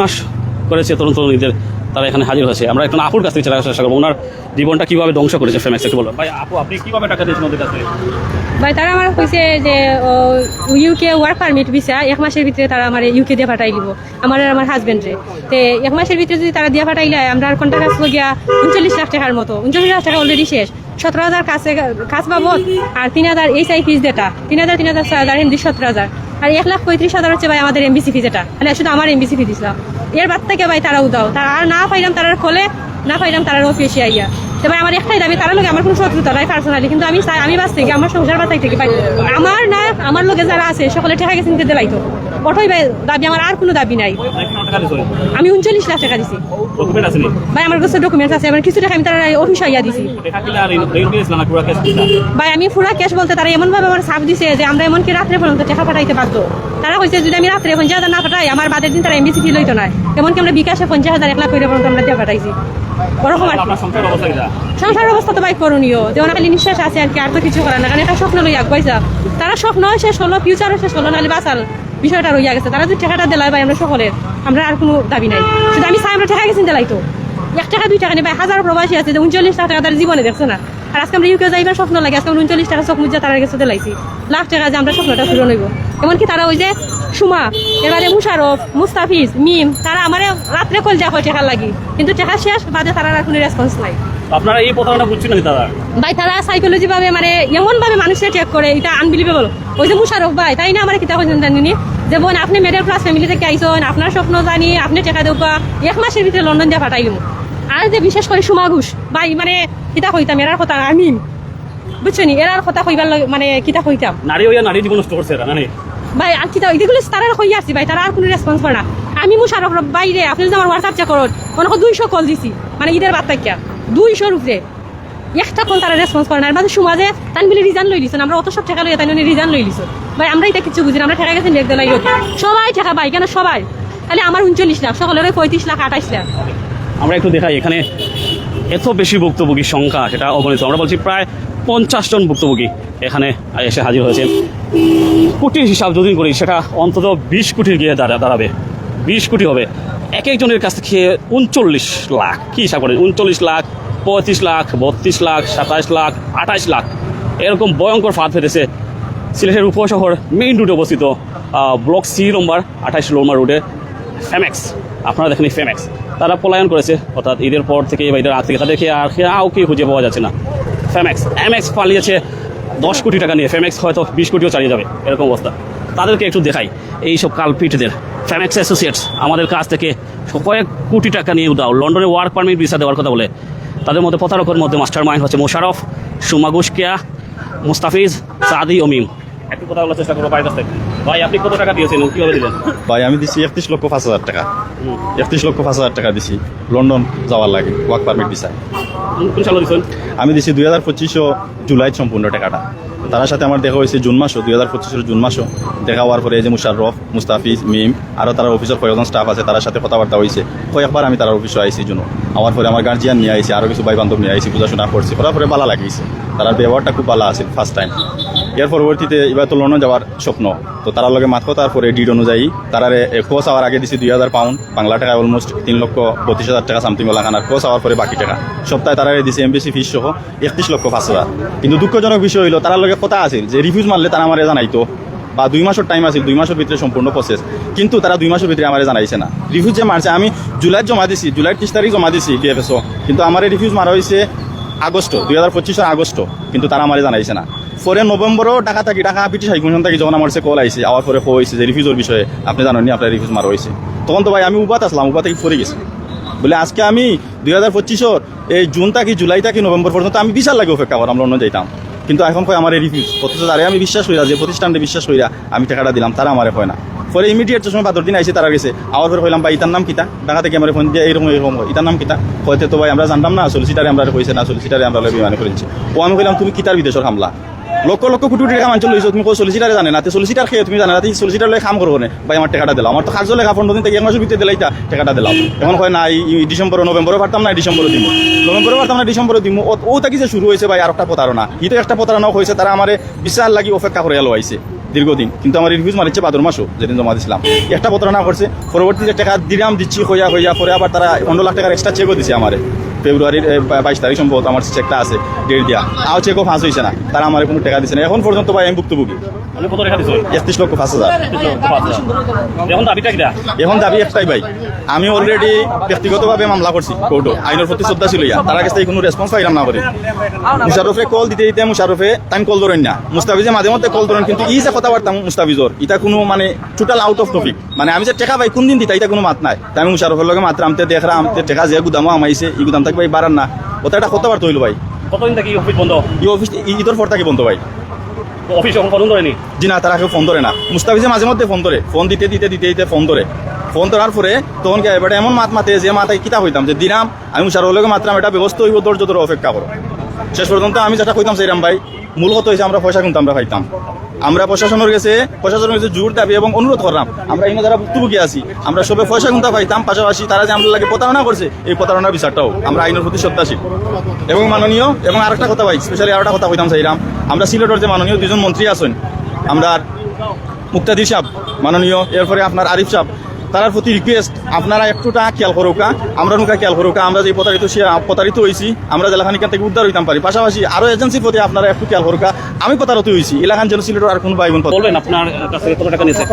মাস করেছে তরুণ তরুণীদের, তারা এখানে হাজির হয়েছে। আমরা একজন আপুর কাছ থেকে চেষ্টা করবো ওনার জীবনটা কীভাবে ধ্বংস করেছে ফেমেক্স একটু বলবেন। ভাই আপু, আপনি কীভাবে টাকা দিয়েছেন ওদের কাছে? ভাই তারা আমার কইছে যে ইউকে ওয়ার্ক পারমিট ভিসা 1 মাসের ভিতরে তারা আমার ইউকে দিয়ে পাঠাই দিব আমার আর আমার হাজবেন্ডরে। তো 1 মাসের ভিতরে যদি তারা দিয়ে পাঠাইলে আমরা আর কন্ট্রাক্ট আসবো গিয়া 39 লাখ টাকার মতো। 39 লাখ টাকা অলরেডি শেষ। 17,000 কাজ বাবদ আর 3,000 এইচআই ফিস যেটা 3,000 এমডি 17,000 আর 1,35,000 হচ্ছে ভাই আমাদের এমবিসি ফি যেটা, মানে শুধু আমার এমবিসি ফি দিছিলাম। এর বাদ থেকে ভাই তারা উদাও, তারা আর না পাইলাম তারার খোলে, না পাইলাম তারার অফিসে আইয়া। তো ভাই আমার একটাই দাবি, তার লোক আমার কোনো শত্রুতা নাই পার্সোনালি, কিন্তু আমি বাস থেকে আমার সংসার বাঁচাই থেকে ভাই আমার না আমার লোকে যারা আছে সকলে ঠেকা গেছে নিতে দেবাই তো ওটাই ভাই দাবি, আমার আর কোনো দাবি নাই। আমি 39 লাখ টাকা দিছি ভাই, আমার কাছে ডকুমেন্টস আছে, আমার কিছু টাকা আমি তারা অফিস আইয়া দিছি ভাই। আমি পুরা ক্যাশ বলতে তারা এমন ভাবে আমার ছাপ দিছে যে আমরা এমনকি রাত্রে পর্যন্ত টাকা পাঠাইতে বাধ্য। তারা কইছে যদি আমি রাত্রে 50,000 না পাঠাই আমার বাদের দিন তারা এমবিসি ফি লইতো না, এমনকি আমরা বিকাশে 50,000 1 লাখ করে পর্যন্ত আমরা দিয়ে পাঠাইছি। ওরকম আর সংসার অবস্থা তো ভাই করণীয়, যে ওনার খালি নিঃশ্বাস আছে আর কি, আর তো কিছু করার না, কারণ এটা স্বপ্ন লইয়া পয়সা তারা স্বপ্ন শেষ হলো, ফিউচারও শেষ হলো, নাহলে বাঁচাল বিষয়টা রইয়া গেছে। তারা যদি টাকাটা দেয় ভাই আমরা সকলের, আমরা আর কোনো দাবি নাই। শুধু আমি চাই আমরা টাকা গেছেন দেলাই তো 1 টাকা 2 টাকা নেই ভাই, হাজার প্রবাসী আছে যে 39 লাখ টাকা তার জীবনে দেখছে না। আর আজকে আমরা ইউকে যাইবার স্বপ্ন লাগে, আজকে 39 টাকা চোখ মুজা তারা গেছে দেলাইছি লাখ টাকা যে আমরা স্বপ্নটা পূরণ হইব। এমনকি তারা ওই যে সুমা, এবারে মুশারফ, মুস্তাফিজ, মিম, তারা আমার রাত্রে কল দেওয়া হয় টাকা লাগি, কিন্তু টাকা শেষ বাদে তারা আর কোনো রেসপন্স নাই। আপনারা এই প্রতারণা বুঝছেন না দাদা ভাই, তারা সাইকোলজি ভাবে মানে এমন ভাবে মানুষের চেক করে, এটা আনবিলিভেবল। ওই যে মুশারফ ভাই, তাই না আমার কিতা হয়েছেন জানিনি যে বোন আপনি মিডল ক্লাস ফ্যামিলি থেকে আইসেন, আপনার স্বপ্ন জানি, আপনি টাকা দেওয়া 1 মাসের ভিতরে লন্ডন দিয়ে পাঠাইলাম। আর যে বিশেষ করে সুমা ঘোষ ভাই, মানে কিতা কইতাম এরার কথা, আমি বুঝছেনি এরার কথা কইবার মানে কিতা কইতাম, নারী হইয়া নারী জীবন নষ্ট করছে জানি ভাই। আর কিতা এগুলো তারা হইয়া আসছি ভাই, তারা আর কোনো রেসপন্স করে না। আমি মুশারফ বাইরে আপনি যদি আমার হোয়াটসঅ্যাপ চেক করুন, অনেক 200 কল দিছি, মানে ঈদের বাদ থেকে 200 উপরে একটা কল তারা রেসপন্স করে না। আর বাদে সমাজে তাই বলে রিজান লই লিছেন, আমরা অত সব টাকা লইয়া তাই রিজান লই লিছ ভাই। আমরা এটা কিছু বুঝি না, আমরা টাকা গেছেন দেখতে লাগি সবাই টাকা ভাই, কেন সবাই খালি আমার 39 লাখ, সকলের 35 লাখ 28 লাখ। আমরা একটু দেখাই এখানে এত বেশি ভুক্তভোগীর সংখ্যা সেটা অগণিত। আমরা বলছি প্রায় 50 জন ভুক্তভোগী এখানে এসে হাজির হয়েছেন। কোটির হিসাব যদি করি সেটা অন্তত 20 কোটির গিয়ে দাঁড়াবে, 20 কোটি হবে। এক একজনের কাছ থেকে 39 লাখ, কী হিসাব করেন? 39 লাখ, 35 লাখ, 32 লাখ, 27 লাখ, 28 লাখ, এরকম ভয়ঙ্কর ফাঁদ ফেটেছে সিলেটের উপশহর মেইন রুটে অবস্থিত ব্লক সি নম্বর 28 নম্বর রুটে ফেমেক্স। আপনারা দেখেন এই ফেমেক্স তারা পলায়ন করেছে, অর্থাৎ ঈদের পর থেকে বা ঈদের আগ থেকে তাদেরকে আর কাউকে খুঁজে পাওয়া যাচ্ছে না। এমএক্স পালিয়েছে 10 কোটি টাকা নিয়ে, ফেমেক্স হয়তো 20 কোটিও চালিয়ে যাবে, এরকম অবস্থা। তাদেরকে একটু দেখাই এইসব কালপিটদের। ফেমেক্স অ্যাসোসিয়েটস আমাদের কাছ থেকে কয়েক কোটি টাকা নিয়ে উদাও লন্ডনে ওয়ার্ক পারমিট ভিসা দেওয়ার কথা বলে। তাদের মধ্যে প্রতারকের মধ্যে মাস্টার মাইন্ড হচ্ছে মোশারফ, সুমা ঘোষ, মুস্তাফিজ, সাদি, অমিম। একটু কথা বলার চেষ্টা করবো ভাইয়ের কাছ থেকে। ভাই আপনি কত টাকা দিয়েছেন, কীভাবে দিলেন? ভাই আমি দিছি 31,05,000 টাকা, 31,05,000 টাকা দিছি লন্ডন যাওয়ার লাগে ওয়ার্ক পারমিট ভিসায়। কোন সালে দিয়েছেন? আমি দিছি 2025 জুলাই সম্পূর্ণ টাকাটা। তার সাথে আমার দেখা হয়েছে জুন মাসও, 2025 জুন মাসও দেখা হওয়ার পরে এই যে মুশারফ, মুস্তাফিজ, মিম আরও তার অফিসের কয়েকজন স্টাফ আছে, তার সাথে কথাবার্তা হয়েছে। কয়েকবার আমি তার অফিসে আইসি জন্য আমার পরে আমার গার্জিয়ান নিয়ে আইসি, আরও কিছু ভাই বান্ধব নিয়ে আইসি, পূজাশোনা করছি, করার পরে ভালো লাগিয়েছে। তার ব্যবহারটা খুব ভালো আছে ফার্স্ট টাইম। এর পরবর্তীতে এবার তো লন্ডন যাওয়ার স্বপ্ন, তো তার লগে মাত কথা, তারপরে ডিড অনুযায়ী তারারে কোচ আওয়ার আগে দিছি 2,000 পাউন্ড, বাংলা টাকা অলমোস্ট 3,32,000 টাকা সামথিং লাগানার কোচ আওয়ার পরে বাকি টাকা সপ্তাহে তারারে দিছে এমবিসি ফিস সহ 31,05,000। কিন্তু দুঃখজনক বিষয় হইল তার লগে কথা আছে যে রিফিউজ মারলে তারা আমার জানাইতো, বা 2 মাসের টাইম আছে, 2 মাসের ভিতরে সম্পূর্ণ প্রসেস, কিন্তু তারা 2 মাসের ভিতরে আমার জানাইছে না। রিফিউজ যে মারছে আমি জুলাই জমা দিছি, জুলাই 30 তারিখ জমা দিছি ডিএফএসও, কিন্তু আমার রিফিউজ মারা হয়েছে আগস্ট 2025 আগস্ট, কিন্তু তারা আমার জানাইছে না। পরে নভেম্বরও টাকা ব্রিটিশ হাইকমিশন থাকি যখন আমার সে কল আইছে, আওয়ার পরে হয়েছে যে রিফিউজের বিষয়ে আপনি জানেননি আপনার রিফিউজ মারা হয়েছে। তখন তো ভাই আমি উপাত আসলাম, উপাত থেকে ফরে গেছি বলে আজকে আমি 2025 এই জুন থাকি জুলাই থাকি নভেম্বর পর্যন্ত আমি বিশাল লাগে অপেক্ষা করলাম, লন্ডন যাইতাম, কিন্তু এখন কয় আমার রিফিউজ। অথচ তারে আমি বিশ্বাস করিয়া, যে প্রতিষ্ঠানটা বিশ্বাস করিয়া আমি টাকাটা দিলাম, তারা আমার হয় না। পরে ইমিডিয়েট সময় 5 দিন আইসে তারা গেছে, আওয়ার পরে হইলাম ভাই ইতার নাম কিতা, ঢাকা থেকে আমার ফোন দিয়ে এরকম হয়, ইতার নাম কিতা, হয়তো তো ভাই আমরা জানতাম না, সলিসিটারে আমরা কইছে না, সলিসিটারে আমরা বিমানে করেছি। ও আমি কইলাম তুমি কিতার বিদেশের হামলা, লক্ষ লক্ষ কোটি কোটি টাকা মানুষ লইছো, তুমি সলিসিটারে জানে না, সলিসিটার খেয়ে তুমি জানে না, সলিসিটার লয়ে কাম করবো না ভাই, আমার টাকাটা দিলাম, আমার তো কাজ লেখা 15 দিন থেকে 1 মাসের ভিতরে দিলাই টাকাটা দিলাম। এখন হয় না ডিসেম্বর নভেম্বরও পারতাম না, ডিসেম্বরও দিব, নভেম্বরও পারতাম না, ডিসেম্বরও দিব। ও তাকে যে শুরু হয়েছে ভাই আর একটা প্রতারণা, তো একটা প্রতারণা হয়েছে, তারা আমার বিশাল লাগি অপেক্ষা করে লোয়াইছে। দীর্ঘদিন, কিন্তু আমার রিভিউজ মারিচ্ছে ভাদ্র মাসও যেদিন জমা দিয়েছিলাম একটা প্রতারণা করছে। পরবর্তীতে টাকা দিলাম দিচ্ছি হইয়া পরে আবার তারা 15 লাখ টাকার এক্সট্রা চেকও দিছে আমার ফেব্রুয়ারির 22 তারিখ সম্ভবত আমার চেকটা আছে ডেট দিয়া, আও চেকও ফাঁস হয়েছে না, তারা আমার কোনো টাকা দিচ্ছে না এখন পর্যন্ত ভাই আমি ভুক্তভোগী। আপনি কত টাকা দিচ্ছেন? 31,05,000। এখন দাবিটা কিটা? এখন দাবি একটাই ভাই, আমি অলরেডি ব্যক্তিগতভাবে মামলা করছি কোর্টও, আইনের প্রতি শ্রদ্ধা ছিল ইয়া, তার কাছ থেকে কোনো রেসপন্স পাইলাম না করে। মুশারফে কল দিতে মুশারফে টাইম কল ধরেন না, মুস্তাফিজে মাঝে মধ্যে কল ধরেন, কিন্তু ই যে কথাবার্তা মুস্তাফিজর এটা কোনো মানে টোটাল আউট অফ টপিক, মানে আমি যে টাকা ভাই কোন দিন দিতা এটা কোনো মাত নাই। তাই আমি মুশারফের লগে মাত্র আমতে দেখরা আমতে টাকা যে গুদামও আমাইছে এই গুদাম থাকবে ভাই বাড়ান না, ওটা একটা কথাবার্তা হইল ভাই। কতদিন থেকে অফিস বন্ধ? এই অফিস ঈদের পর থেকে বন্ধ ভাই। অফিস এখন ফোন ধরেনি? জি না, তারা কেউ ফোন ধরে না। মুস্তাফিজে মাঝে মধ্যে ফোন ধরে, ফোন দিতে ফোন ধরে, ফোন ধরার পরে তখন কি এবারে এমন মাতে যে মাথায় কিতা হইতাম যে দিনাম আমি মুশারফের মাত্রাম এটা ব্যবস্থা হইব, ধৈর্য ধরে অপেক্ষা করো। শেষ পর্যন্ত আমি যেটা কইতাম সেইরাম ভাই, মূল কথা হয়েছে আমরা পয়সা কিন্তু আমরা পাইতাম, আমরা প্রশাসনের কাছে জোর দাবি এবং অনুরোধ করলাম, আমরা এখানে যারা ভুক্তভোগী আছি আমরা সবে পয়সা কিন্তু পাইতাম, পাশাপাশি তারা যে আমাদের লাগে প্রতারণা করছে এই প্রতারণার বিচারটাও আমরা আইনের প্রতি শ্রদ্ধাশীল এবং মাননীয়। এবং আরেকটা কথা ভাই, স্পেশালি আরেকটা কথা কইতাম চাইলাম, আমরা সিলেটের যে মাননীয় 2জন মন্ত্রী আছেন, আমরা মুক্তাদির সাহেব মাননীয়, এরপরে আপনার আরিফ সাহেব, তার প্রতি রিকোয়েস্ট আপনারা একটুটা খেয়াল করুকা, আমরা নুকা খেয়াল করুকা, আমরা যে প্রতারিত হয়েছি আমরা এলাকান এখান থেকে উদ্ধার হইতাম পারি, পাশাপাশি আরও এজেন্সির প্রতি আপনারা একটু খেয়াল করুকা, আমি প্রতারিত হয়েছি এলাকান যেন সিলেটের আর কোনো ভাই বোন। বলবেন আপনার কাছে কত টাকা নিয়েছে?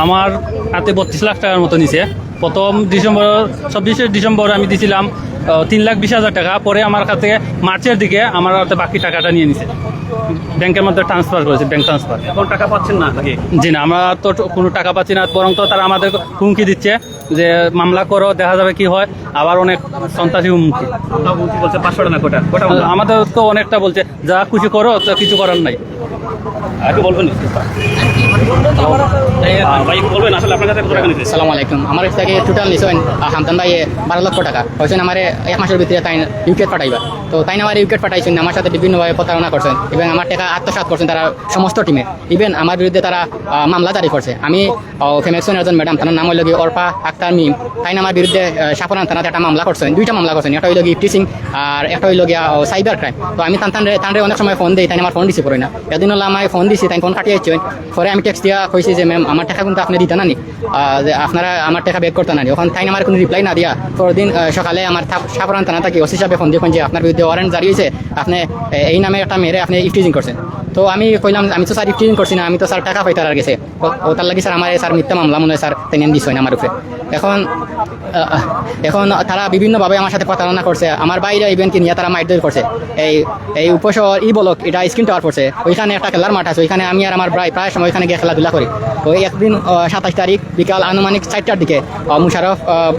আমার হাতে 32 লাখ টাকার মতো নিছে। প্রথম 26শে ডিসেম্বর আমি দিয়েছিলাম 3,20,000 টাকা, পরে আমার কাছ থেকে মার্চের দিকে আমার হাতে বাকি টাকাটা নিয়ে নিছে, ব্যাংকের মধ্যে ট্রান্সফার করেছে, ব্যাংক ট্রান্সফার। এখন টাকা পাচ্ছেন না নাকি? জি না, আমরা তো কোনো টাকা পাচ্ছি না, বরং তো তারা আমাদের হুমকি দিচ্ছে যে মামলা করো, দেখা যাবে কি হয়, আবার অনেক সন্ত্রাসী হুমকি। বলছে 500 টাকা কোটা কোটা আমাদের তো অনেকটা বলছে যা খুশি করো, তো কিছু করার নাই। একটু বলবেন ভাই, বলবেন আসলে আপনার কাছে কত টাকা নিয়েছে? আসসালামু আলাইকুম। আমার কাছ থেকে টোটাল নিছেন হামদান ভাই 12 লক্ষ টাকা হয়েছেন আমার 1 মাসের ভিতরে তাই উইকেট পাঠাইবা। তো তাই আমার উইকেট পাঠাইছেন, আমার সাথে বিভিন্নভাবে প্রতারণা করছেন এবং আমার টাকা আত্মসাৎ করছেন তারা সমস্ত টিমে। ইভেন আমার বিরুদ্ধে তারা মামলা জারি করছে। আমি ফেমেক্সনের একজন ম্যাডাম, তার নাম হইল গিয়ে অর্পা আক্তার মিম, তাই আমার বিরুদ্ধে সাফরান থানাতে একটা মামলা করছেন, 2টা মামলা করছেন, একটা হইল গিয়ে টিচিং আর একটা হইল গিয়া সাইবার ক্রাইম। তো আমি তানরে অনেক সময় ফোন দিই, তাই আমার ফোন রিসিভ করে না। এদিন হলো আমি ফোন দিছি, তাই ফোন কাটিয়ে আসছেন। পরে আমি টেক্সট দিয়া কইছি যে ম্যাম আমার টাকা কিন্তু আপনি দিতে না নি, যে আপনারা আমার টাকা ব্যাক করতে না নি। ওখানে তাই আমার কোনো রিপ্লাই না দিয়া পরদিন সকালে আমার সাফরান থানা থেকে ওসি সাহেবে ফোন দিয়ে যে আপনার বিরুদ্ধে ওয়ারেন্ট জারি হয়েছে, আপনি এই নামে একটা মেরে আপনি ইফটিজিং করছেন। তো আমি কইলাম আমি তো স্যার ইফটিজিং করছি না, আমি তো স্যার টাকা পাইতার আর গেছে। ও তার লাগে স্যার আমার স্যার মিথ্যা মামলা মনে হয় স্যার তাই দিস হয় না আমার উপরে। এখন তারা বিভিন্নভাবে আমার সাথে প্রতারণা করছে। আমার বাইরে ইভেন্ট নিয়ে তারা মাইট করছে। এই উপশহর বলক এটা স্ক্রিন টাওয়ার পড়ছে, ওইখানে একটা খেলার মাঠ আছে, ওইখানে আমি আর আমার প্রায় সময় ওইখানে গিয়ে খেলাধুলা করি। তো একদিন 27 তারিখ বিকাল আনুমানিক 4টার দিকে মুশারফ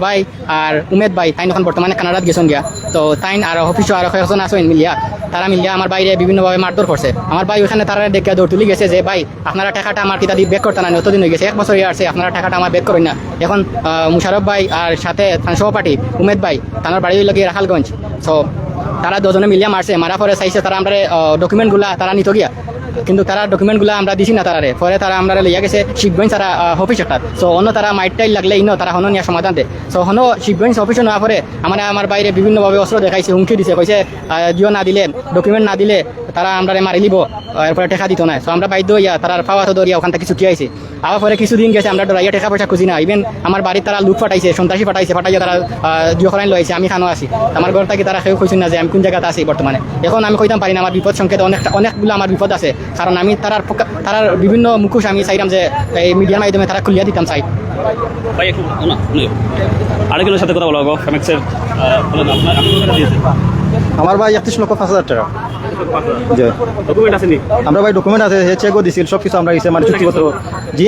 ভাই আর উমেদ ভাই তাই এখন বর্তমানে কানাডাত গেছেন গিয়া। তো তাই আর অফিসও আরো কয়েকজন আসেন মিলিয়া, তারা মিলিয়া আমার বাইরে বিভিন্নভাবে মারধর করছে। আমার ভাই ওইখানে তারা দেখে দৌড় তুলি গেছে যে ভাই আপনারা টাকাটা আমার কিতা দিয়ে ব্যাক করতে না, অতদিন হয়ে গেছে, 1 বছর আসছে, আপনারা টাকাটা আমার ব্যাক করেন না। এখন মুশারফ ভাই আর সাথে সহপাঠী উমেদ ভাই তার বাড়ি লাগিয়ে রাখালগঞ্জ। সো তারা দুজনে মিলিয়া মারছে, মারা পরে চাইছে তারা আমরা ডকুমেন্টগুলা তারা নিত গিয়া, কিন্তু তারা ডকুমেন্টগুলো আমরা দিছি না তারারে। পরে তারা আমরা লইয়া গেছে শিবগঞ্জ তারা অফিস একটা। সো অন্য তারা মাইটটাই লাগলে ইনো তারা হনো নিয়ে সমাধান দেয়। সো হনো শিবগঞ্জ অফিসে নেওয়ার পরে আমার বাইরে বিভিন্নভাবে অস্ত্র দেখাইছে, হুমকি দিছে, কইছে জিও না দিলে ডকুমেন্ট না দিলে তারা আমরা মারি লিব, এরপরে টাকা দিত না। সো আমরা বাধ্য হইয়া তারা পাওয়া তো দরিয়া ওখান থেকে ছুটি আইছে। আবার পরে কিছুদিন গেছে আমরা ডরাইয়া টাকা পয়সা খুঁজি না। ইভেন আমার বাড়ির তারা লুক ফাটাইছে, সন্ত্রাসী ফাটাইয়া তারা জিও খরাইন লইছে, আমি খানো আছি। আমার ঘর থেকে তারা কেউ খুঁজছেন না যে আমি কোন জায়গাতে আছি বর্তমানে। এখন আমি কইতাম পারি না, আমার বিপদ সংকেত অনেকগুলো আমার বিপদ আছে, কারণ আমি তারার বিভিন্ন মুখোশ আমি চাইলাম যে এই মিডিয়ার মাধ্যমে তারা খুলিয়া দিতাম চাই। ভাই একটু না আরেকজনের সাথে কথা বলবো, ফেমেক্সের আপনার দিয়েছে আমার ভাই 31,05,000 টাকা। ডকুমেন্ট আছে নি? আমরা ভাই ডকুমেন্ট আছে, চেকও দিছিল, সব কিছু আমরা দিছে, মানে চুক্তিপত্র। জি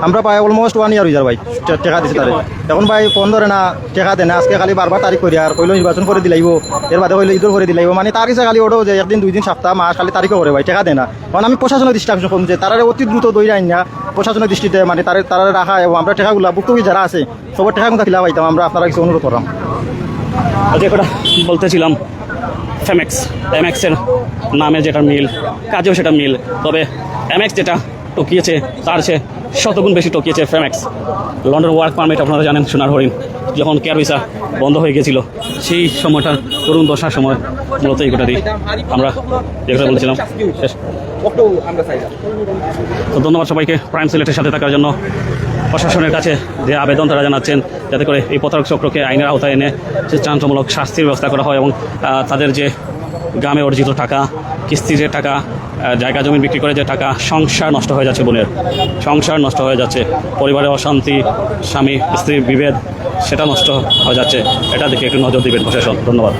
আমরা ভাই অলমোস্ট 1 ইয়ার হয়ে যায় ভাই টাকা দিছি তারে। এখন ভাই ফোন ধরে না, টাকা দেয় না। আজকে খালি বারবার তারিখ করি আর কইলো নির্বাচন করে দিলাইব, এর বাদে কইলো ঈদর করে দিলাইব, মানে তার কাছে খালি ওটো যে 1 দিন 2 দিন সপ্তাহ মাস খালি তারিখও করে ভাই টাকা দেয় না। কারণ আমি প্রশাসনের দৃষ্টি আকর্ষণ করছি তারা অতি দ্রুত দৌড়ে আইন না, প্রশাসনের দৃষ্টিতে মানে তারা রাখা এবং আমরা টাকাগুলো ভুক্তভোগী যারা আছে সবার টাকাগুলো খিলা পাইতাম। আমরা আপনারা কিছু অনুরোধ করলাম। যে কথা বলতেছিলাম, এমএক্সের নামে যেটা মিল, কাজেও সেটা মিল, তবে এমএক্স যেটা টকিয়েছে তার সে শতগুণ বেশি টকিয়েছে ফেমেক্স। লন্ডন ওয়ার্ক পারমিট আপনারা জানেন, সোনার হরিণ যখন কেয়ার ভিসা বন্ধ হয়ে গেছিল সেই সময়টার করুণ দশার সময় মূলত এই কথাটি আমরা যে কথা বলছিলাম শেষ তো ধন্যবাদ সবাইকে প্রাইম সিলেটের সাথে থাকার জন্য। প্রশাসনের কাছে যে আবেদন তারা জানাচ্ছেন যাতে করে এই প্রতারক চক্রকে আইনের আওতায় এনে যে চাঞ্চমূলক শাস্তির ব্যবস্থা করা হয় এবং তাদের যে গ্রামে অর্জিত টাকা, কিস্তি যে টাকা, জায়গা জমি বিক্রি করে যে টাকা, সংসার নষ্ট হয়ে যাচ্ছে, বোনের সংসার নষ্ট হয়ে যাচ্ছে, পরিবারে অশান্তি, স্বামী স্ত্রীর বিভেদ সেটা নষ্ট হয়ে যাচ্ছে, এটা দেখে একটু নজর দিবেন প্রশাসন। ধন্যবাদ।